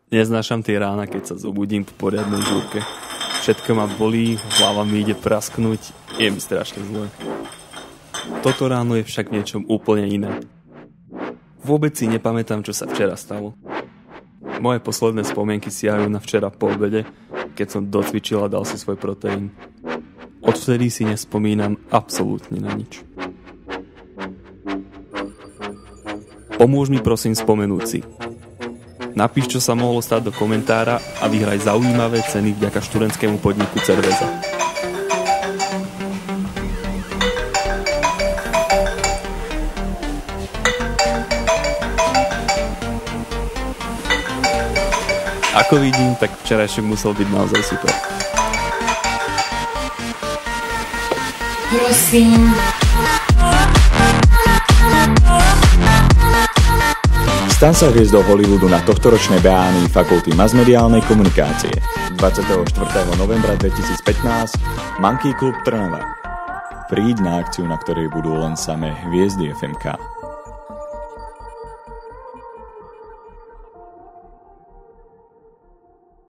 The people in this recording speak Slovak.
Neznášam tie rána, keď sa zobudím po poriadnej žúrke. Všetko ma bolí, hlava mi ide prasknúť, je mi strašne zle. Toto ráno je však niečom úplne iné. Vôbec si nepamätám, čo sa včera stalo. Moje posledné spomienky siahajú na včera po obede, keď som docvičil a dal si svoj proteín. Odvtedy si nespomínam absolútne na nič. Pomôž mi prosím spomenúť si. Napíš, čo sa mohlo stať do komentára a vyhraj zaujímavé ceny vďaka študentskému podniku Cerveza. Ako vidím, tak včerajšok musel byť naozaj super. Prosím. Stan sa hviezdou Hollywoodu na tohtoročnej BANI Fakulty masmediálnej komunikácie 24. novembra 2015 Monkey Club Trnava. Príď na akciu, na ktorej budú len samé hviezdy FMK.